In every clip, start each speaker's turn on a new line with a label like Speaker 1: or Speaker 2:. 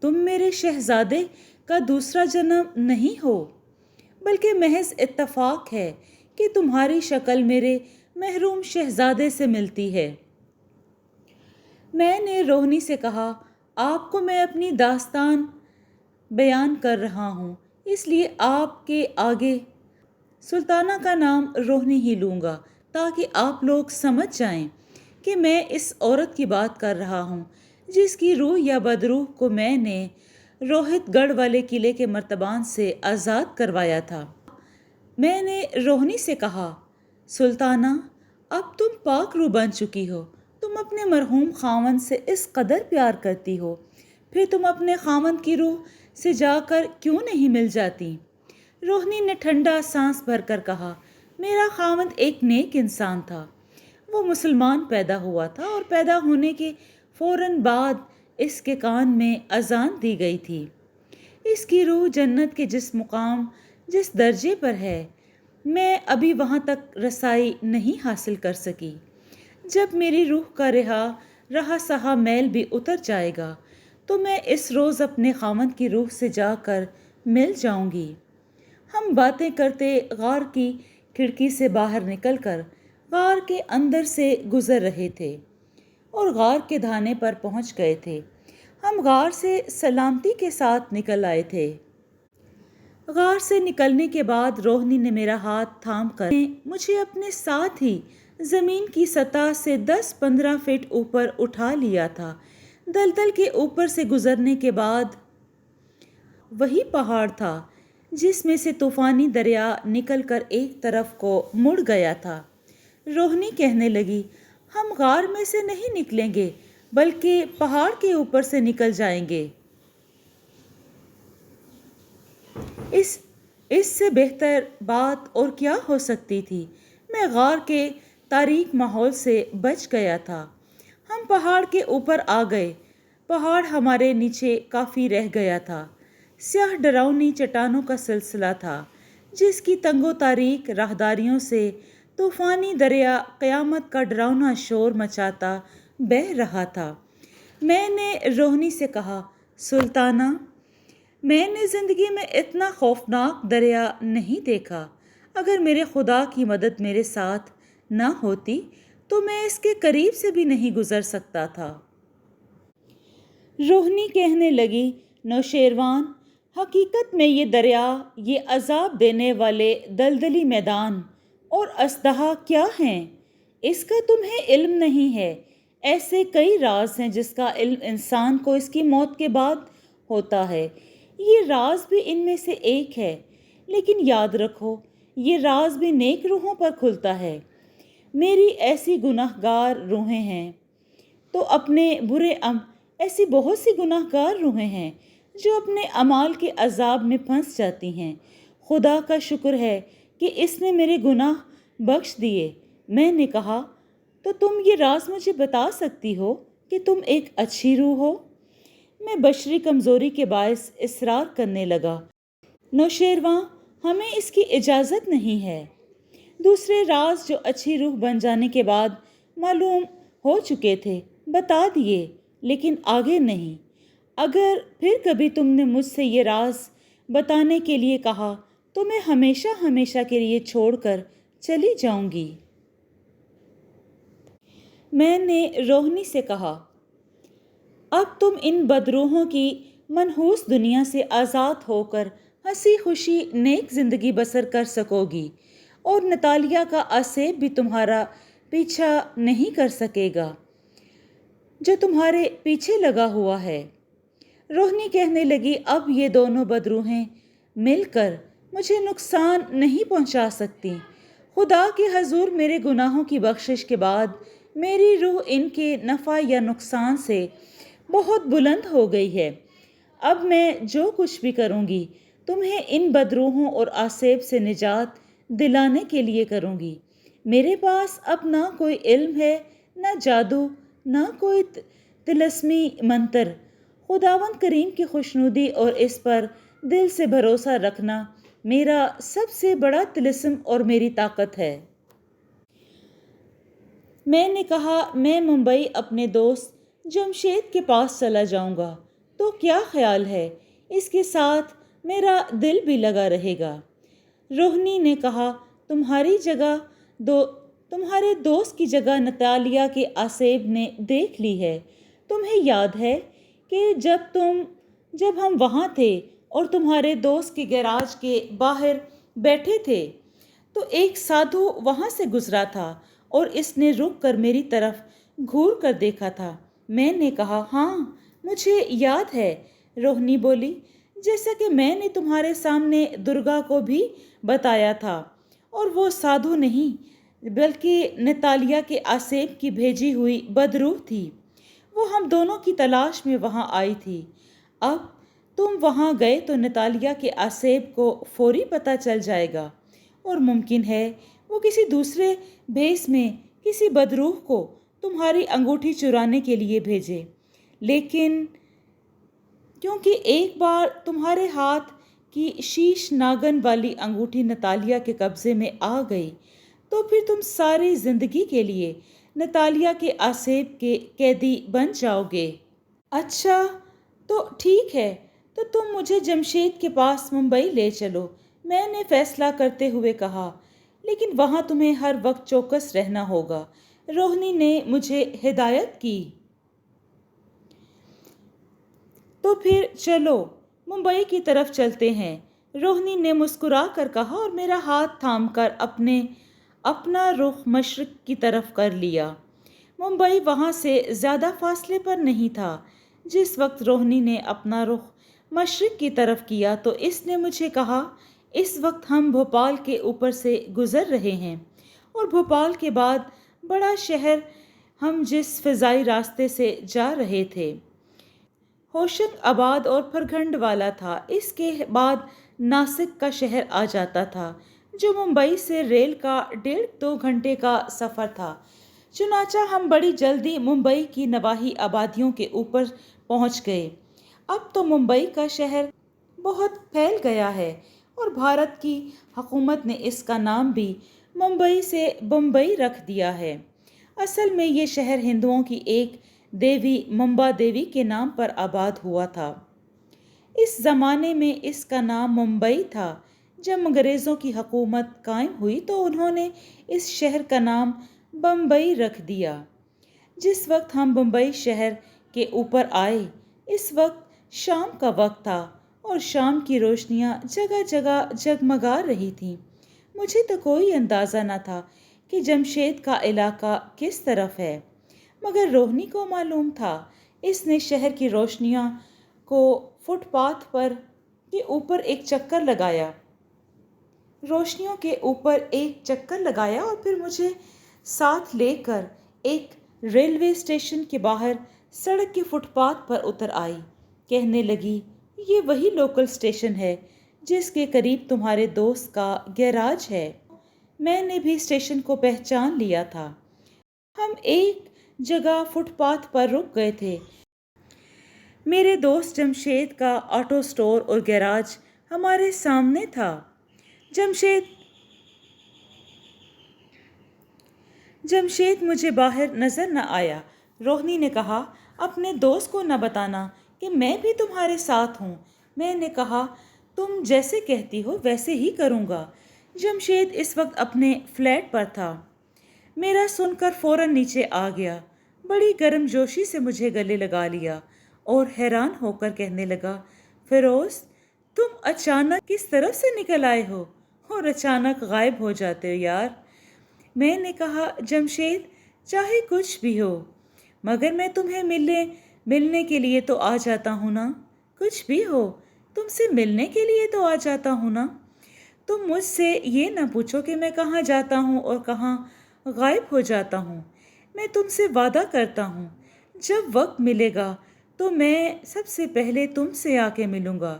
Speaker 1: تم میرے شہزادے کا دوسرا جنم نہیں ہو، بلکہ محض اتفاق ہے کہ تمہاری شکل میرے محروم شہزادے سے ملتی ہے۔ میں نے روہنی سے کہا، آپ کو میں اپنی داستان بیان کر رہا ہوں، اس لیے آپ کے آگے سلطانہ کا نام روہنی ہی لوں گا، تاکہ آپ لوگ سمجھ جائیں کہ میں اس عورت کی بات کر رہا ہوں جس کی روح یا بدروح کو میں نے روہت گڑھ والے قلعے کے مرتبان سے آزاد کروایا تھا۔ میں نے روہنی سے کہا، سلطانہ، اب تم پاک روح بن چکی ہو، تم اپنے مرحوم خاوند سے اس قدر پیار کرتی ہو، پھر تم اپنے خاوند کی روح سے جا کر کیوں نہیں مل جاتی؟ روہنی نے ٹھنڈا سانس بھر کر کہا، میرا خاوند ایک نیک انسان تھا، وہ مسلمان پیدا ہوا تھا اور پیدا ہونے کے فوراً بعد اس کے کان میں اذان دی گئی تھی۔ اس کی روح جنت کے جس مقام، جس درجے پر ہے، میں ابھی وہاں تک رسائی نہیں حاصل کر سکی۔ جب میری روح کا رہا سہا میل بھی اتر جائے گا تو میں اس روز اپنے خاوند کی روح سے جا کر مل جاؤں گی۔ ہم باتیں کرتے غار کی کھڑکی سے باہر نکل کر غار کے اندر سے گزر رہے تھے اور غار کے دھانے پر پہنچ گئے تھے۔ ہم غار سے سلامتی کے ساتھ نکل آئے تھے۔ غار سے نکلنے کے بعد روہنی نے میرا ہاتھ تھام کر مجھے اپنے ساتھ ہی زمین کی سطح سے 10-15 فٹ اوپر اٹھا لیا تھا۔ دلدل کے اوپر سے گزرنے کے بعد وہی پہاڑ تھا جس میں سے طوفانی دریا نکل کر ایک طرف کو مڑ گیا تھا۔ روہنی کہنے لگی، ہم غار میں سے نہیں نکلیں گے بلکہ پہاڑ کے اوپر سے نکل جائیں گے۔ اس سے بہتر بات اور کیا ہو سکتی تھی؟ میں غار کے تاریک ماحول سے بچ گیا تھا۔ ہم پہاڑ کے اوپر آ گئے۔ پہاڑ ہمارے نیچے کافی رہ گیا تھا۔ سیاہ ڈراؤنی چٹانوں کا سلسلہ تھا جس کی تنگ و تاریک راہداریوں سے طوفانی دریا قیامت کا ڈراؤنا شور مچاتا بہہ رہا تھا۔ میں نے روہنی سے کہا، سلطانہ، میں نے زندگی میں اتنا خوفناک دریا نہیں دیکھا۔ اگر میرے خدا کی مدد میرے ساتھ نہ ہوتی تو میں اس کے قریب سے بھی نہیں گزر سکتا تھا۔ روہنی کہنے لگی، نوشیروان، حقیقت میں یہ دریا، یہ عذاب دینے والے دلدلی میدان اور اژدہا کیا ہیں، اس کا تمہیں علم نہیں ہے۔ ایسے کئی راز ہیں جس کا علم انسان کو اس کی موت کے بعد ہوتا ہے۔ یہ راز بھی ان میں سے ایک ہے، لیکن یاد رکھو یہ راز بھی نیک روحوں پر کھلتا ہے۔ میری ایسی گناہ گار روحیں ہیں تو اپنے ایسی بہت سی گناہ گار روحیں ہیں جو اپنے اعمال کے عذاب میں پھنس جاتی ہیں۔ خدا کا شکر ہے کہ اس نے میرے گناہ بخش دیے۔ میں نے کہا، تو تم یہ راز مجھے بتا سکتی ہو کہ تم ایک اچھی روح ہو؟ میں بشری کمزوری کے باعث اصرار کرنے لگا، نوشیروان، ہمیں اس کی اجازت نہیں ہے۔ دوسرے راز جو اچھی روح بن جانے کے بعد معلوم ہو چکے تھے بتا دیے، لیکن آگے نہیں۔ اگر پھر کبھی تم نے مجھ سے یہ راز بتانے کے لیے کہا تو میں ہمیشہ ہمیشہ کے لیے چھوڑ کر چلی جاؤں گی۔ میں نے روہنی سے کہا، اب تم ان بدروحوں کی منحوس دنیا سے آزاد ہو کر ہنسی خوشی نیک زندگی بسر کر سکو گی اور نتالیہ کا آسیب بھی تمہارا پیچھا نہیں کر سکے گا جو تمہارے پیچھے لگا ہوا ہے۔ روہنی کہنے لگی، اب یہ دونوں بدروحیں مل کر مجھے نقصان نہیں پہنچا سکتی۔ خدا کے حضور میرے گناہوں کی بخشش کے بعد میری روح ان کے نفع یا نقصان سے بہت بلند ہو گئی ہے۔ اب میں جو کچھ بھی کروں گی تمہیں ان بدروحوں اور آسیب سے نجات دلانے کے لیے کروں گی۔ میرے پاس اب نہ کوئی علم ہے، نہ جادو، نہ کوئی طلسمی منتر۔ خداوند کریم کی خوشنودی اور اس پر دل سے بھروسہ رکھنا میرا سب سے بڑا طلسم اور میری طاقت ہے۔ میں نے کہا، میں ممبئی اپنے دوست جمشید کے پاس چلا جاؤں گا، تو کیا خیال ہے، اس کے ساتھ میرا دل بھی لگا رہے گا۔ روہنی نے کہا، تمہاری جگہ تمہارے دوست کی جگہ نتالیا کے آصف نے دیکھ لی ہے۔ تمہیں یاد ہے کہ جب ہم وہاں تھے اور تمہارے دوست کے گیراج کے باہر بیٹھے تھے تو ایک سادھو وہاں سے گزرا تھا اور اس نے رک کر میری طرف گھور کر دیکھا تھا۔ میں نے کہا، ہاں مجھے یاد ہے۔ روہنی بولی، جیسا کہ میں نے تمہارے سامنے درگا کو بھی بتایا تھا، اور وہ سادھو نہیں بلکہ نتالیا کے آصف کی بھیجی ہوئی بدروح تھی۔ وہ ہم دونوں کی تلاش میں وہاں آئی تھی۔ اب تم وہاں گئے تو نتالیا کے آصف کو فوری پتہ چل جائے گا، اور ممکن ہے وہ کسی دوسرے بھیس میں کسی بدروح کو تمہاری انگوٹھی چرانے کے لیے بھیجے، لیکن کیونکہ ایک بار تمہارے ہاتھ کی شیش ناگن والی انگوٹھی نتالیا کے قبضے میں آ گئی تو پھر تم ساری زندگی کے لیے نتالیا کے آصف کے قیدی بن جاؤ گے۔ اچھا تو ٹھیک ہے، تو تم مجھے جمشید کے پاس ممبئی لے چلو، میں نے فیصلہ کرتے ہوئے کہا، لیکن وہاں تمہیں ہر وقت چوکس رہنا ہوگا۔ روہنی نے مجھے ہدایت کی۔ تو پھر چلو ممبئی کی طرف چلتے ہیں، روہنی نے مسکرا کر کہا اور میرا ہاتھ تھام کر اپنا رخ مشرق کی طرف کر لیا۔ ممبئی وہاں سے زیادہ فاصلے پر نہیں تھا۔ جس وقت روہنی نے اپنا رخ مشرق کی طرف کیا تو اس نے مجھے کہا، اس وقت ہم بھوپال کے اوپر سے گزر رہے ہیں، اور بھوپال کے بعد بڑا شہر ہم جس فضائی راستے سے جا رہے تھے ہوشنگ آباد اور پرگھنڈ والا تھا۔ اس کے بعد ناسک کا شہر آ جاتا تھا، جو ممبئی سے ریل کا 1.5-2 گھنٹے کا سفر تھا۔ چنانچہ ہم بڑی جلدی ممبئی کی نواحی آبادیوں کے اوپر پہنچ گئے۔ اب تو ممبئی کا شہر بہت پھیل گیا ہے، اور بھارت کی حکومت نے اس کا نام بھی ممبئی سے بمبئی رکھ دیا ہے۔ اصل میں یہ شہر ہندوؤں کی ایک دیوی ممبا دیوی کے نام پر آباد ہوا تھا۔ اس زمانے میں اس کا نام ممبئی تھا۔ جب انگریزوں کی حکومت قائم ہوئی تو انہوں نے اس شہر کا نام بمبئی رکھ دیا۔ جس وقت ہم بمبئی شہر کے اوپر آئے اس وقت شام کا وقت تھا، اور شام کی روشنیاں جگہ جگہ جگمگا رہی تھیں۔ مجھے تو کوئی اندازہ نہ تھا کہ جمشید کا علاقہ کس طرف ہے، مگر روہنی کو معلوم تھا۔ اس نے شہر کی روشنیوں کو فٹ پاتھ پر کے اوپر ایک چکر لگایا اور پھر مجھے ساتھ لے کر ایک ریلوے اسٹیشن کے باہر سڑک کے فٹ پاتھ پر اتر آئی۔ کہنے لگی، یہ وہی لوکل اسٹیشن ہے جس کے قریب تمہارے دوست کا گیراج ہے۔ میں نے بھی اسٹیشن کو پہچان لیا تھا۔ ہم ایک جگہ فٹ پاتھ پر رک گئے تھے۔ میرے دوست جمشید کا آٹو سٹور اور گیراج ہمارے سامنے تھا۔ جمشید مجھے باہر نظر نہ آیا۔ روہنی نے کہا، اپنے دوست کو نہ بتانا کہ میں بھی تمہارے ساتھ ہوں۔ میں نے کہا، تم جیسے کہتی ہو ویسے ہی کروں گا۔ جمشید اس وقت اپنے فلیٹ پر تھا۔ میرا سن کر فوراً نیچے آ گیا، بڑی گرم جوشی سے مجھے گلے لگا لیا اور حیران ہو کر کہنے لگا، فیروز تم اچانک کس طرف سے نکل آئے ہو اور اچانک غائب ہو جاتے ہو یار۔ میں نے کہا، جمشید چاہے کچھ بھی ہو مگر میں تمہیں ملنے کے لیے تو آ جاتا ہوں نا۔ کچھ بھی ہو تم سے ملنے کے لیے تو آ جاتا ہوں نا۔ تم مجھ سے یہ نہ پوچھو کہ میں کہاں جاتا ہوں اور کہاں غائب ہو جاتا ہوں۔ میں تم سے وعدہ کرتا ہوں، جب وقت ملے گا تو میں سب سے پہلے تم سے آ کے ملوں گا۔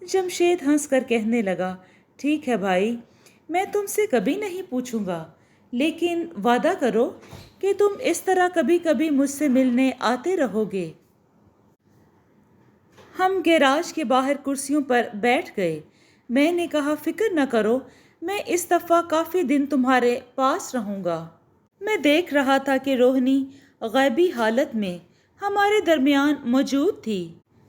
Speaker 1: جمشید ہنس کر کہنے لگا، ٹھیک ہے بھائی، میں تم سے کبھی نہیں پوچھوں گا، لیکن وعدہ کرو کہ تم اس طرح کبھی کبھی مجھ سے ملنے آتے رہو گے۔ ہم گیراج کے باہر کرسیوں پر بیٹھ گئے۔ میں نے کہا، فکر نہ کرو، میں اس دفعہ کافی دن تمہارے پاس رہوں گا۔ میں دیکھ رہا تھا کہ روہنی غائبی حالت میں ہمارے درمیان موجود تھی۔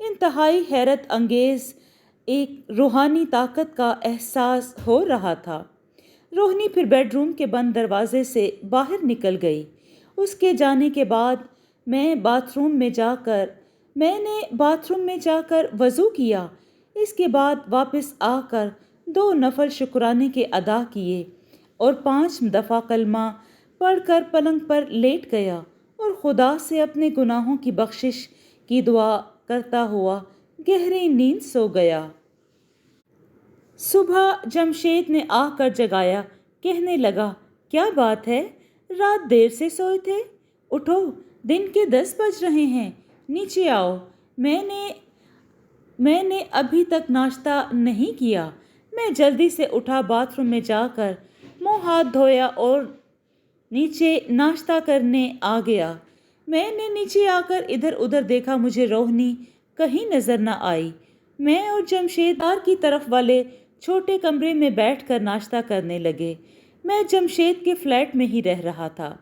Speaker 1: انتہائی حیرت انگیز ایک روحانی طاقت کا احساس ہو رہا تھا۔ روہنی پھر بیڈ روم کے بند دروازے سے باہر نکل گئی۔ اس کے جانے کے بعد میں نے باتھ روم میں جا کر وضو کیا۔ اس کے بعد واپس آ کر 2 نفل شکرانے کے ادا کیے اور 5 دفعہ کلمہ پڑھ کر پلنگ پر لیٹ گیا اور خدا سے اپنے گناہوں کی بخشش کی دعا کرتا ہوا گہری نیند سو گیا۔ صبح جمشید نے آ کر جگایا، کہنے لگا، کیا بات ہے؟ رات دیر سے سوئے تھے؟ اٹھو، دن کے 10 بج رہے ہیں، نیچے آؤ۔ میں نے ابھی تک ناشتہ نہیں کیا۔ میں جلدی سے اٹھا، باتھ روم میں جا کر منہ ہاتھ دھویا اور نیچے ناشتہ کرنے آ گیا۔ میں نے نیچے آ کر ادھر ادھر دیکھا، مجھے روہنی کہیں نظر نہ آئی۔ میں اور جمشید دار کی طرف والے چھوٹے کمرے میں بیٹھ کر ناشتہ کرنے لگے۔ میں جمشید کے فلیٹ میں ہی رہ رہا تھا۔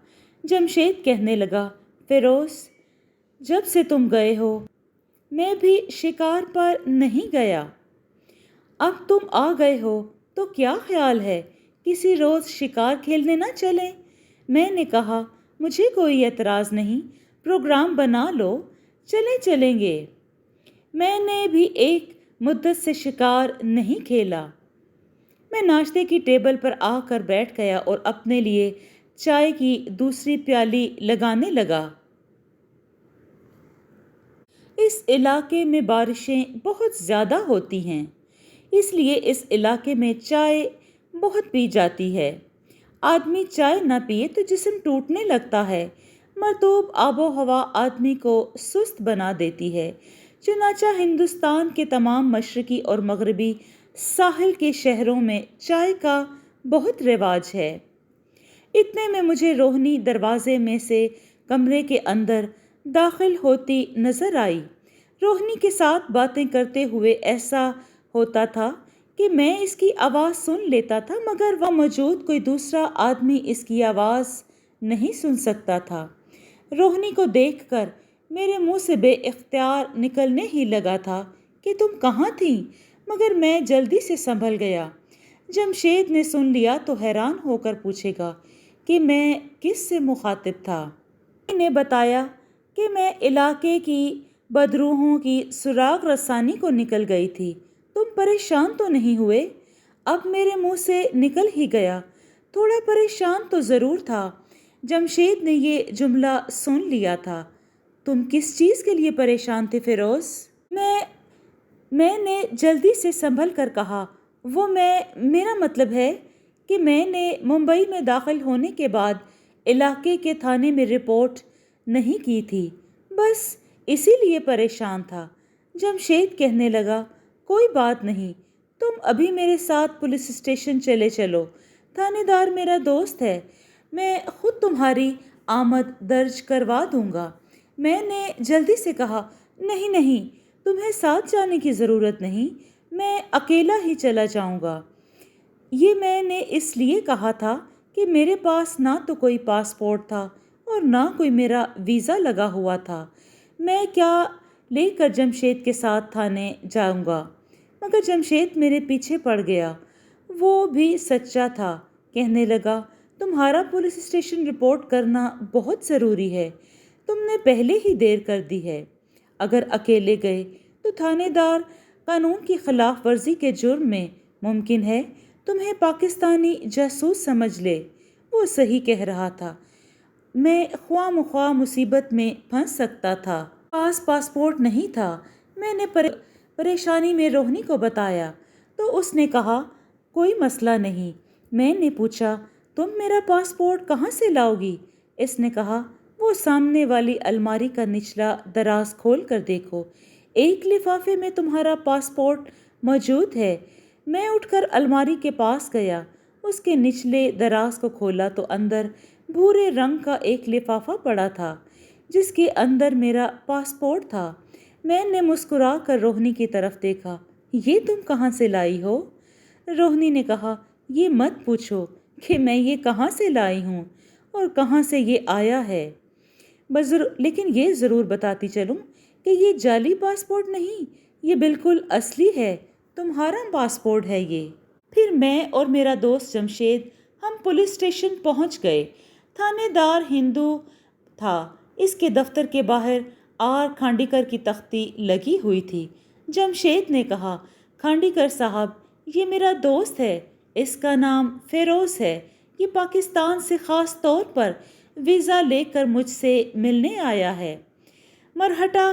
Speaker 1: جمشید کہنے لگا، فیروز، جب سے تم گئے ہو میں بھی شکار پر نہیں گیا۔ اب تم آ گئے ہو تو کیا خیال ہے کسی روز شکار کھیلنے نہ چلیں؟ میں نے کہا، مجھے کوئی اعتراض نہیں، پروگرام بنا لو، چلیں گے۔ میں نے بھی ایک مدت سے شکار نہیں کھیلا۔ میں ناشتے کی ٹیبل پر آ کر بیٹھ گیا اور اپنے لیے چائے کی دوسری پیالی لگانے لگا۔ اس علاقے میں بارشیں بہت زیادہ ہوتی ہیں، اس لیے اس علاقے میں چائے بہت پی جاتی ہے۔ آدمی چائے نہ پیے تو جسم ٹوٹنے لگتا ہے۔ مرطوب آب و ہوا آدمی کو سست بنا دیتی ہے۔ چنانچہ ہندوستان کے تمام مشرقی اور مغربی ساحل کے شہروں میں چائے کا بہت رواج ہے۔ اتنے میں مجھے روہنی دروازے میں سے کمرے کے اندر داخل ہوتی نظر آئی۔ روہنی کے ساتھ باتیں کرتے ہوئے ایسا ہوتا تھا کہ میں اس کی آواز سن لیتا تھا، مگر وہاں موجود کوئی دوسرا آدمی اس کی آواز نہیں سن سکتا تھا۔ روہنی کو دیکھ کر میرے منہ سے بے اختیار نکلنے ہی لگا تھا کہ تم کہاں تھیں، مگر میں جلدی سے سنبھل گیا۔ جمشید نے سن لیا تو حیران ہو کر پوچھے گا کہ میں کس سے مخاطب تھا۔ میں نے بتایا کہ میں علاقے کی بدروحوں کی سراغ رسانی کو نکل گئی تھی۔ تم پریشان تو نہیں ہوئے؟ اب میرے منہ سے نکل ہی گیا، تھوڑا پریشان تو ضرور تھا۔ جمشید نے یہ جملہ سن لیا تھا۔ تم کس چیز کے لیے پریشان تھے فیروز؟ میں نے جلدی سے سنبھل کر کہا، میرا مطلب ہے کہ میں نے ممبئی میں داخل ہونے کے بعد علاقے کے تھانے میں رپورٹ نہیں کی تھی، بس اسی لیے پریشان تھا۔ جمشید کہنے لگا، کوئی بات نہیں، تم ابھی میرے ساتھ پولیس اسٹیشن چلے چلو، تھانے دار میرا دوست ہے، میں خود تمہاری آمد درج کروا دوں گا۔ میں نے جلدی سے کہا، نہیں، تمہیں ساتھ جانے کی ضرورت نہیں، میں اکیلا ہی چلا جاؤں گا۔ یہ میں نے اس لیے کہا تھا کہ میرے پاس نہ تو کوئی پاسپورٹ تھا اور نہ کوئی میرا ویزا لگا ہوا تھا۔ میں کیا لے کر جمشید کے ساتھ تھانے جاؤں گا؟ مگر جمشید میرے پیچھے پڑ گیا۔ وہ بھی سچا تھا، کہنے لگا، تمہارا پولیس اسٹیشن رپورٹ کرنا بہت ضروری ہے، تم نے پہلے ہی دیر کر دی ہے۔ اگر اکیلے گئے تو تھانے دار قانون کی خلاف ورزی کے جرم میں ممکن ہے تمہیں پاکستانی جاسوس سمجھ لے۔ وہ صحیح کہہ رہا تھا، میں خواہ مخواہ مصیبت میں پھنس سکتا تھا۔ پاس پاسپورٹ نہیں تھا۔ میں نے پریشانی میں روہنی کو بتایا تو اس نے کہا، کوئی مسئلہ نہیں۔ میں نے پوچھا، تم میرا پاسپورٹ کہاں سے لاؤ گی؟ اس نے کہا، وہ سامنے والی الماری کا نچلا دراز کھول کر دیکھو، ایک لفافے میں تمہارا پاسپورٹ موجود ہے۔ میں اٹھ کر الماری کے پاس گیا، اس کے نچلے دراز کو کھولا تو اندر بھورے رنگ کا ایک لفافہ پڑا تھا جس کے اندر میرا پاسپورٹ تھا۔ میں نے مسکرا کر روہنی کی طرف دیکھا، یہ تم کہاں سے لائی ہو؟ روہنی نے کہا، یہ مت پوچھو کہ میں یہ کہاں سے لائی ہوں اور کہاں سے یہ آیا ہے۔ لیکن یہ ضرور بتاتی چلوں کہ یہ جعلی پاسپورٹ نہیں، یہ بالکل اصلی ہے، تمہارا پاسپورٹ ہے یہ۔ پھر میں اور میرا دوست جمشید ہم پولیس اسٹیشن پہنچ گئے۔ تھانے دار ہندو تھا۔ اس کے دفتر کے باہر آر کھانڈیکر کی تختی لگی ہوئی تھی۔ جمشید نے کہا، کھانڈیکر صاحب، یہ میرا دوست ہے، اس کا نام فیروز ہے، یہ پاکستان سے خاص طور پر ویزا لے کر مجھ سے ملنے آیا ہے۔ مرہٹا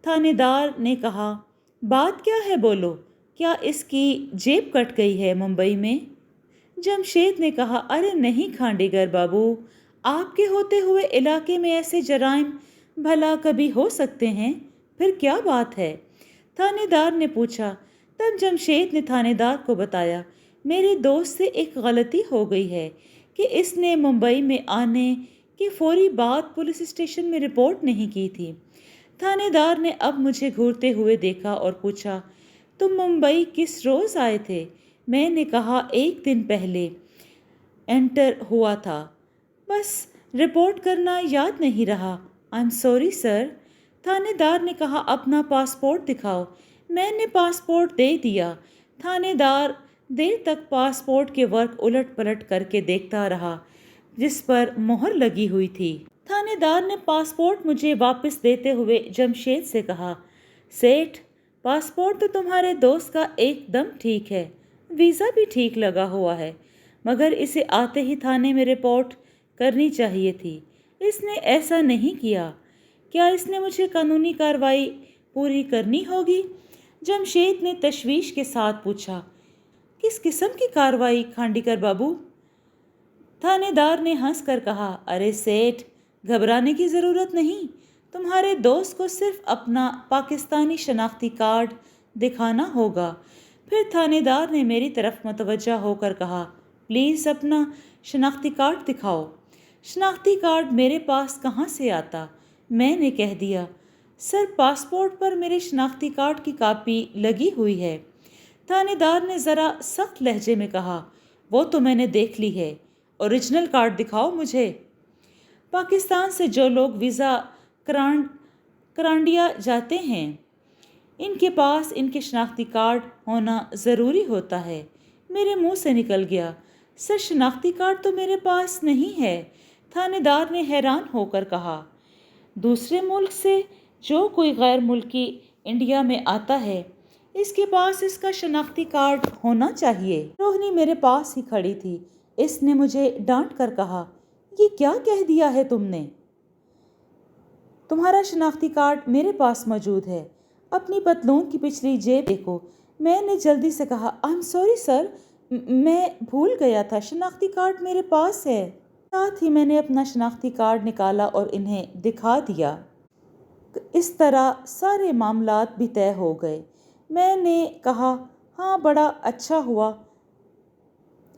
Speaker 1: تھانے دار نے کہا، بات کیا ہے بولو، کیا اس کی جیب کٹ گئی ہے ممبئی میں؟ جمشید نے کہا، ارے نہیں کھانڈیگر بابو، آپ کے ہوتے ہوئے علاقے میں ایسے جرائم بھلا کبھی ہو سکتے ہیں؟ پھر کیا بات ہے؟ تھانے دار نے پوچھا۔ تب جمشید نے تھانے دار کو بتایا، میرے دوست سے ایک غلطی ہو گئی ہے کہ اس نے ممبئی میں آنے کے فوری بعد پولیس اسٹیشن میں رپورٹ نہیں کی تھی۔ تھانے دار نے اب مجھے گھورتے ہوئے دیکھا اور پوچھا، تم ممبئی کس روز آئے تھے؟ میں نے کہا، ایک دن پہلے انٹر ہوا تھا، بس رپورٹ کرنا یاد نہیں رہا۔ I am sorry sir. تھانے دار نے کہا، اپنا پاسپورٹ دکھاؤ۔ میں نے پاسپورٹ دے دیا۔ تھانے دار دیر تک پاسپورٹ کے ورق الٹ پلٹ کر کے دیکھتا رہا جس پر مہر لگی ہوئی تھی۔ تھانے دار نے پاسپورٹ مجھے واپس دیتے ہوئے جمشید سے کہا، سیٹھ، پاسپورٹ تو تمہارے دوست کا ایک دم ٹھیک ہے، ویزا بھی ٹھیک لگا ہوا ہے، مگر اسے آتے ہی تھانے میں رپورٹ کرنی چاہیے تھی۔ اس نے ایسا نہیں کیا۔ کیا اس نے مجھے قانونی کارروائی پوری کرنی ہوگی؟ جمشید نے تشویش کے ساتھ پوچھا۔ کس قسم کی کارروائی کھانڈیکر بابو؟ تھانے دار نے ہنس کر کہا، ارے سیٹھ، گھبرانے کی ضرورت نہیں، تمہارے دوست کو صرف اپنا پاکستانی شناختی کارڈ دکھانا ہوگا۔ پھر تھانے دار نے میری طرف متوجہ ہو کر کہا، پلیز اپنا شناختی کارڈ دکھاؤ۔ شناختی کارڈ میرے پاس کہاں سے آتا؟ میں نے کہہ دیا، سر، پاسپورٹ پر میرے شناختی کارڈ کی کاپی لگی ہوئی ہے۔ تھانے دار نے ذرا سخت لہجے میں کہا، وہ تو میں نے دیکھ لی ہے، اوریجنل کارڈ دکھاؤ مجھے۔ پاکستان سے جو لوگ ویزا کرانڈیا جاتے ہیں، ان کے پاس ان کے شناختی کارڈ ہونا ضروری ہوتا ہے۔ میرے منہ سے نکل گیا، سر، شناختی کارڈ تو میرے پاس نہیں ہے۔ تھانے دار نے حیران ہو کر کہا، دوسرے ملک سے جو کوئی غیر ملکی انڈیا میں آتا ہے، اس کے پاس اس کا شناختی کارڈ ہونا چاہیے۔ روہنی میرے پاس ہی کھڑی تھی۔ اس نے مجھے ڈانٹ کر کہا، یہ کیا کہہ دیا ہے تم نے؟ تمہارا شناختی کارڈ میرے پاس موجود ہے، اپنی پتلون کی پچھلی جیب دیکھو۔ میں نے جلدی سے کہا، آئی ایم سوری سر، میں بھول گیا تھا، شناختی کارڈ میرے پاس ہے۔ ساتھ ہی میں نے اپنا شناختی کارڈ نکالا اور انہیں دکھا دیا۔ اس طرح سارے معاملات بھی طے ہو گئے۔ میں نے کہا، ہاں، بڑا اچھا ہوا۔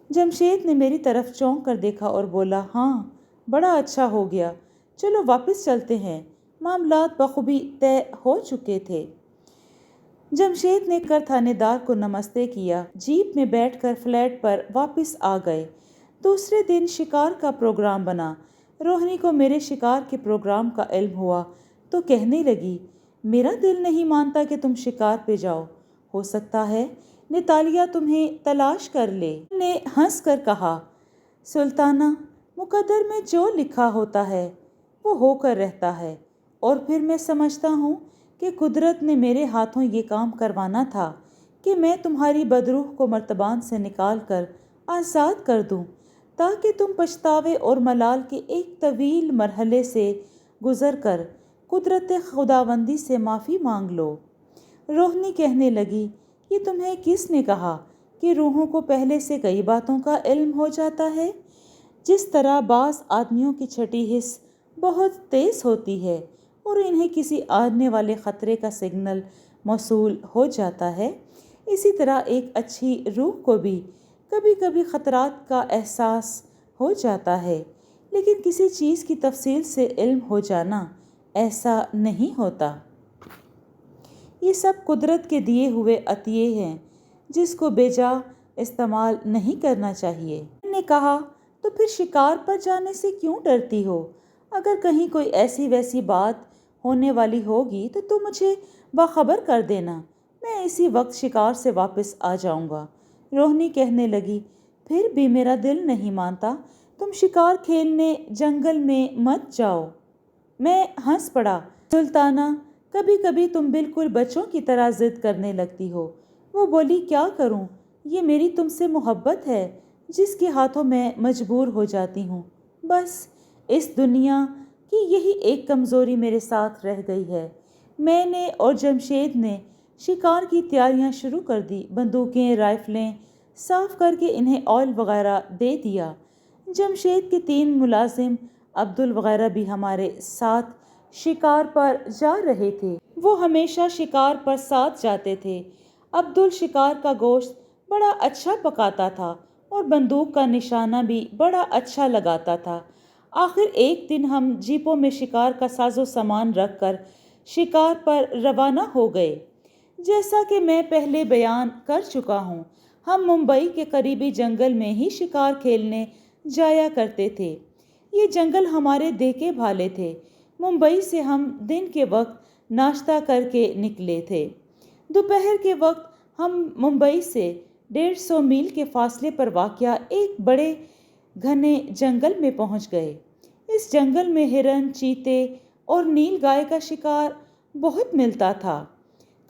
Speaker 1: جمشید نے میری طرف چونک کر دیکھا اور بولا، ہاں، بڑا اچھا ہو گیا، چلو واپس چلتے ہیں۔ معاملات بخوبی طے ہو چکے تھے۔ جمشید نے کر تھانے دار کو نمستے کیا، جیپ میں بیٹھ کر فلیٹ پر واپس آ گئے۔ دوسرے دن شکار کا پروگرام بنا۔ روہنی کو میرے شکار کے پروگرام کا علم ہوا تو کہنے لگی، میرا دل نہیں مانتا کہ تم شکار پہ جاؤ، ہو سکتا ہے نتالیہ تمہیں تلاش کر لے۔ نے ہنس کر کہا، سلطانہ، مقدر میں جو لکھا ہوتا ہے وہ ہو کر رہتا ہے، اور پھر میں سمجھتا ہوں کہ قدرت نے میرے ہاتھوں یہ کام کروانا تھا کہ میں تمہاری بدروح کو مرتبان سے نکال کر آزاد کر دوں، تاکہ تم پچھتاوے اور ملال کے ایک طویل مرحلے سے گزر کر قدرت خداوندی سے معافی مانگ لو۔ روہنی کہنے لگی، یہ تمہیں کس نے کہا کہ روحوں کو پہلے سے کئی باتوں کا علم ہو جاتا ہے؟ جس طرح بعض آدمیوں کی چھٹی حس بہت تیز ہوتی ہے اور انہیں کسی آنے والے خطرے کا سگنل موصول ہو جاتا ہے، اسی طرح ایک اچھی روح کو بھی کبھی کبھی خطرات کا احساس ہو جاتا ہے، لیکن کسی چیز کی تفصیل سے علم ہو جانا ایسا نہیں ہوتا۔ یہ سب قدرت کے دیے ہوئے عطیے ہیں جس کو بے جا استعمال نہیں کرنا چاہیے۔ میں نے کہا، تو پھر شکار پر جانے سے کیوں ڈرتی ہو؟ اگر کہیں کوئی ایسی ویسی بات ہونے والی ہوگی تو تم مجھے باخبر کر دینا، میں اسی وقت شکار سے واپس آ جاؤں گا۔ روہنی کہنے لگی، پھر بھی میرا دل نہیں مانتا، تم شکار کھیلنے جنگل میں مت جاؤ۔ میں ہنس پڑا، سلطانہ، کبھی کبھی تم بالکل بچوں کی طرح ضد کرنے لگتی ہو۔ وہ بولی، کیا کروں، یہ میری تم سے محبت ہے جس کے ہاتھوں میں مجبور ہو جاتی ہوں۔ بس اس دنیا کی یہی ایک کمزوری میرے ساتھ رہ گئی ہے۔ میں نے اور جمشید نے شکار کی تیاریاں شروع کر دی، بندوقیں، رائفلیں صاف کر کے انہیں آئل وغیرہ دے دیا۔ جمشید کے 3 ملازم عبدل وغیرہ بھی ہمارے ساتھ شکار پر جا رہے تھے۔ وہ ہمیشہ شکار پر ساتھ جاتے تھے۔ عبدل شکار کا گوشت بڑا اچھا پکاتا تھا اور بندوق کا نشانہ بھی بڑا اچھا لگاتا تھا۔ آخر ایک دن ہم جیپوں میں شکار کا ساز و سامان رکھ کر شکار پر روانہ ہو گئے۔ جیسا کہ میں پہلے بیان کر چکا ہوں، ہم ممبئی کے قریبی جنگل میں ہی شکار کھیلنے جایا کرتے تھے۔ یہ جنگل ہمارے دیکھے بھالے تھے۔ ممبئی سے ہم دن کے وقت ناشتہ کر کے نکلے تھے۔ دوپہر کے وقت ہم ممبئی سے 150 میل کے فاصلے پر واقع ایک بڑے گھنے جنگل میں پہنچ گئے۔ اس جنگل میں ہرن، چیتے اور نیل گائے کا شکار بہت ملتا تھا۔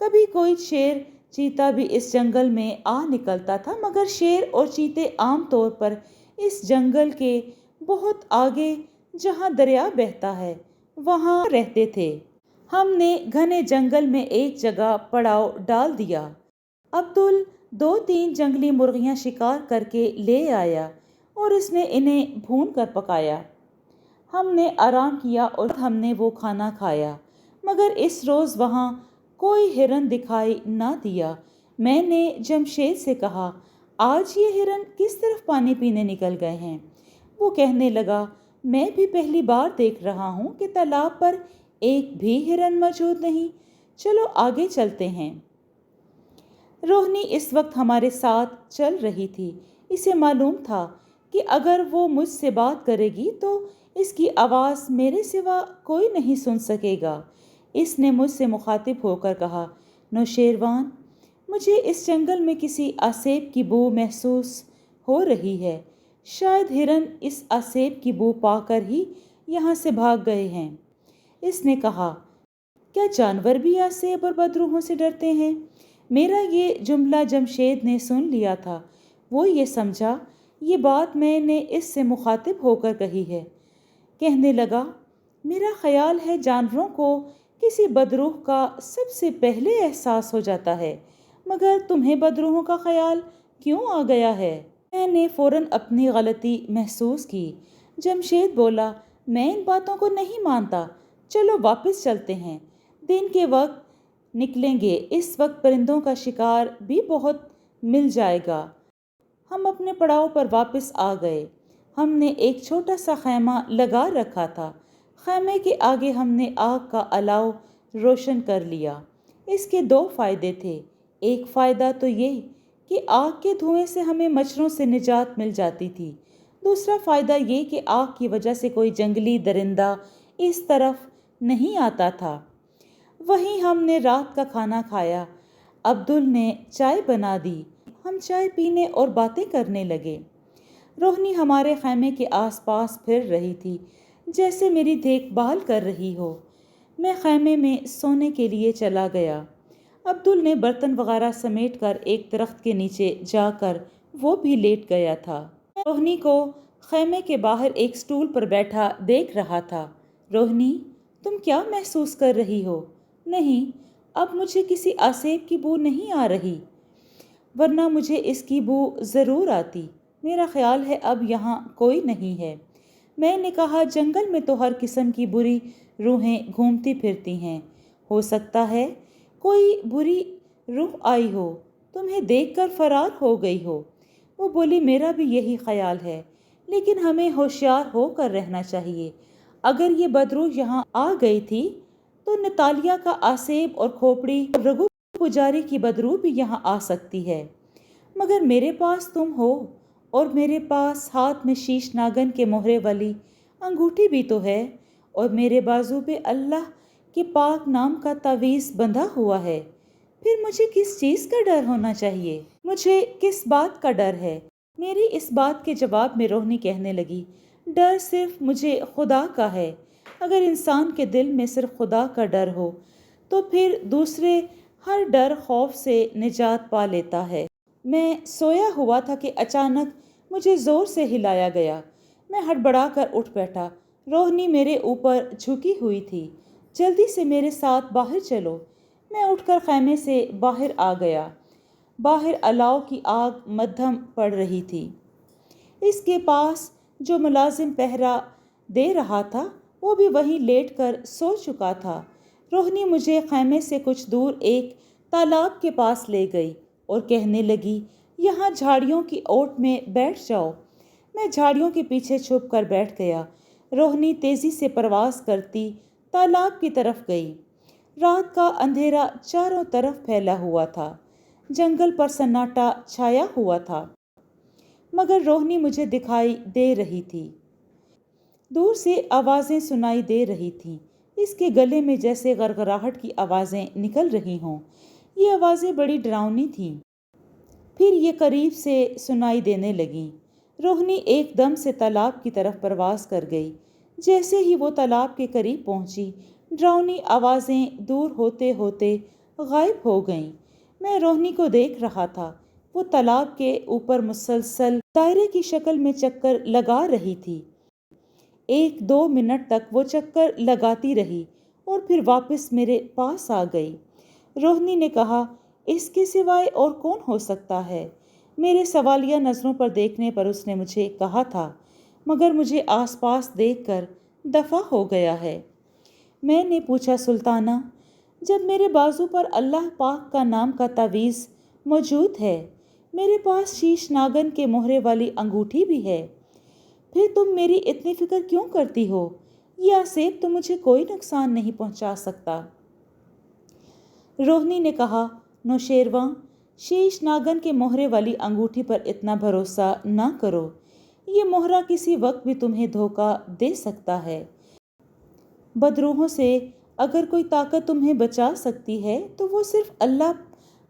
Speaker 1: کبھی کوئی شیر چیتا بھی اس جنگل میں آ نکلتا تھا، مگر شیر اور چیتے عام طور پر اس جنگل کے بہت آگے جہاں دریا بہتا ہے وہاں رہتے تھے۔ ہم نے گھنے جنگل میں ایک جگہ پڑاؤ ڈال دیا۔ عبدل 2-3 جنگلی مرغیاں شکار کر کے لے آیا اور اس نے انہیں بھون کر پکایا۔ ہم نے آرام کیا اور ہم نے وہ کھانا کھایا، مگر اس روز وہاں کوئی ہرن دکھائی نہ دیا۔ میں نے جمشید سے کہا، آج یہ ہرن کس طرف پانی پینے نکل گئے ہیں؟ وہ کہنے لگا، میں بھی پہلی بار دیکھ رہا ہوں کہ تالاب پر ایک بھی ہرن موجود نہیں، چلو آگے چلتے ہیں۔ روہنی اس وقت ہمارے ساتھ چل رہی تھی۔ اسے معلوم تھا کہ اگر وہ مجھ سے بات کرے گی تو اس کی آواز میرے سوا کوئی نہیں سن سکے گا۔ اس نے مجھ سے مخاطب ہو کر کہا، نوشیروان، مجھے اس جنگل میں کسی آسیب کی بو محسوس ہو رہی ہے۔ شاید ہرن اس آسیب کی بو پا کر ہی یہاں سے بھاگ گئے ہیں۔ اس نے کہا، کیا جانور بھی آسیب اور بدروحوں سے ڈرتے ہیں؟ میرا یہ جملہ جمشید نے سن لیا تھا۔ وہ یہ سمجھا یہ بات میں نے اس سے مخاطب ہو کر کہی ہے۔ کہنے لگا، میرا خیال ہے جانوروں کو کسی بدروح کا سب سے پہلے احساس ہو جاتا ہے، مگر تمہیں بدروحوں کا خیال کیوں آ گیا ہے؟ میں نے فوراً اپنی غلطی محسوس کی۔ جمشید بولا، میں ان باتوں کو نہیں مانتا، چلو واپس چلتے ہیں، دن کے وقت نکلیں گے، اس وقت پرندوں کا شکار بھی بہت مل جائے گا۔ ہم اپنے پڑاؤ پر واپس آ گئے۔ ہم نے ایک چھوٹا سا خیمہ لگا رکھا تھا۔ خیمے کے آگے ہم نے آگ کا الاؤ روشن کر لیا۔ اس کے 2 فائدے تھے۔ ایک فائدہ تو یہ کہ آگ کے دھوئیں سے ہمیں مچھروں سے نجات مل جاتی تھی۔ دوسرا فائدہ یہ کہ آگ کی وجہ سے کوئی جنگلی درندہ اس طرف نہیں آتا تھا۔ وہیں ہم نے رات کا کھانا کھایا۔ عبدل نے چائے بنا دی۔ ہم چائے پینے اور باتیں کرنے لگے۔ روہنی ہمارے خیمے کے آس پاس پھر رہی تھی جیسے میری دیکھ بھال کر رہی ہو۔ میں خیمے میں سونے کے لیے چلا گیا۔ عبدل نے برتن وغیرہ سمیٹ کر ایک درخت کے نیچے جا کر وہ بھی لیٹ گیا تھا۔ میں روہنی کو خیمے کے باہر ایک سٹول پر بیٹھا دیکھ رہا تھا۔ روہنی، تم کیا محسوس کر رہی ہو؟ نہیں، اب مجھے کسی آسیب کی بو نہیں آ رہی، ورنہ مجھے اس کی بو ضرور آتی۔ میرا خیال ہے اب یہاں کوئی نہیں ہے۔ میں نے کہا، جنگل میں تو ہر قسم کی بری روحیں گھومتی پھرتی ہیں، ہو سکتا ہے کوئی بری روح آئی ہو، تمہیں دیکھ کر فرار ہو گئی ہو۔ وہ بولی، میرا بھی یہی خیال ہے، لیکن ہمیں ہوشیار ہو کر رہنا چاہیے۔ اگر یہ بدروح یہاں آ گئی تھی تو نتالیہ کا آسیب اور کھوپڑی رگو پجاری کی بدروح بھی یہاں آ سکتی ہے، مگر میرے پاس تم ہو اور میرے پاس ہاتھ میں شیش ناگن کے مہرے والی انگوٹھی بھی تو ہے، اور میرے بازو پہ اللہ کے پاک نام کا تعویذ بندھا ہوا ہے، پھر مجھے کس چیز کا ڈر ہونا چاہیے؟ مجھے کس بات کا ڈر ہے؟ میری اس بات کے جواب میں روہنی کہنے لگی، ڈر صرف مجھے خدا کا ہے۔ اگر انسان کے دل میں صرف خدا کا ڈر ہو تو پھر دوسرے ہر ڈر خوف سے نجات پا لیتا ہے۔ میں سویا ہوا تھا کہ اچانک مجھے زور سے ہلایا گیا۔ میں ہڑبڑا کر اٹھ بیٹھا۔ روہنی میرے اوپر جھکی ہوئی تھی۔ جلدی سے میرے ساتھ باہر چلو۔ میں اٹھ کر خیمے سے باہر آ گیا۔ باہر الاؤ کی آگ مدھم پڑ رہی تھی۔ اس کے پاس جو ملازم پہرا دے رہا تھا وہ بھی وہیں لیٹ کر سو چکا تھا۔ روہنی مجھے خیمے سے کچھ دور ایک تالاب کے پاس لے گئی اور کہنے لگی، یہاں جھاڑیوں کی اوٹ میں بیٹھ جاؤ۔ میں جھاڑیوں کے پیچھے چھپ کر بیٹھ گیا۔ روہنی تیزی سے پرواز کرتی تالاب کی طرف گئی۔ رات کا اندھیرا چاروں طرف پھیلا ہوا تھا۔ جنگل پر سناٹا چھایا ہوا تھا، مگر روہنی مجھے دکھائی دے رہی تھی۔ دور سے آوازیں سنائی دے رہی تھیں۔ اس کے گلے میں جیسے غرغراہٹ کی آوازیں نکل رہی ہوں۔ یہ آوازیں بڑی ڈراؤنی تھیں۔ پھر یہ قریب سے سنائی دینے لگیں۔ روہنی ایک دم سے تالاب کی طرف پرواز کر گئی۔ جیسے ہی وہ تالاب کے قریب پہنچی، ڈراؤنی آوازیں دور ہوتے ہوتے غائب ہو گئیں۔ میں روہنی کو دیکھ رہا تھا۔ وہ تالاب کے اوپر مسلسل دائرے کی شکل میں چکر لگا رہی تھی۔ 1-2 منٹ تک وہ چکر لگاتی رہی اور پھر واپس میرے پاس آ گئی۔ روہنی نے کہا، اس کے سوائے اور کون ہو سکتا ہے؟ میرے سوالیہ نظروں پر دیکھنے پر اس نے مجھے کہا تھا، مگر مجھے آس پاس دیکھ کر دفع ہو گیا ہے۔ میں نے پوچھا، سلطانہ، جب میرے بازو پر اللہ پاک کا نام کا تعویذ موجود ہے، میرے پاس شیش ناگن کے مہرے والی انگوٹھی بھی ہے، پھر تم میری اتنی فکر کیوں کرتی ہو؟ یہ آسیب تو مجھے کوئی نقصان نہیں پہنچا سکتا۔ روہنی نے کہا، نوشیروان، شیش ناگن کے مہرے والی انگوٹھی پر اتنا بھروسہ نہ کرو۔ یہ مہرہ کسی وقت بھی تمہیں دھوکہ دے سکتا ہے۔ بدروحوں سے اگر کوئی طاقت تمہیں بچا سکتی ہے تو وہ صرف اللہ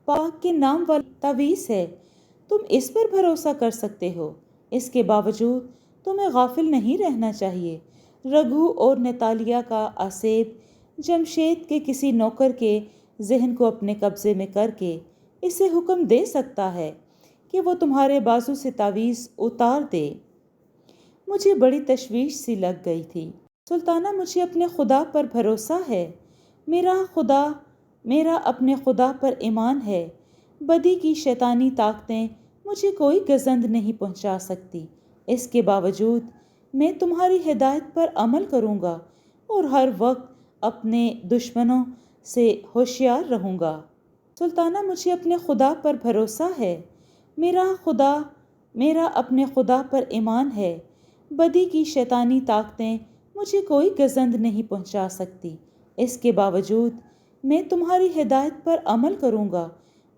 Speaker 1: پاک کے نام والا تعویذ ہے۔ تم اس پر بھروسہ کر سکتے ہو۔ اس کے باوجود تمہیں غافل نہیں رہنا چاہیے۔ رگھو اور نتالیا کا آسیب جمشید کے کسی نوکر کے ذہن کو اپنے قبضے میں کر کے اسے حکم دے سکتا ہے کہ وہ تمہارے بازو سے تعویذ اتار دے۔ مجھے بڑی تشویش سی لگ گئی تھی۔ سلطانہ، مجھے اپنے خدا پر بھروسہ ہے۔ میرا اپنے خدا پر ایمان ہے۔ بدی کی شیطانی طاقتیں مجھے کوئی گزند نہیں پہنچا سکتی۔ اس کے باوجود میں تمہاری ہدایت پر عمل کروں گا اور ہر وقت اپنے دشمنوں سے ہوشیار رہوں گا۔ سلطانہ، مجھے اپنے خدا پر بھروسہ ہے۔ میرا اپنے خدا پر ایمان ہے۔ بدی کی شیطانی طاقتیں مجھے کوئی گزند نہیں پہنچا سکتی۔ اس کے باوجود میں تمہاری ہدایت پر عمل کروں گا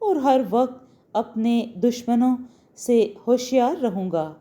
Speaker 1: اور ہر وقت اپنے دشمنوں سے ہوشیار رہوں گا۔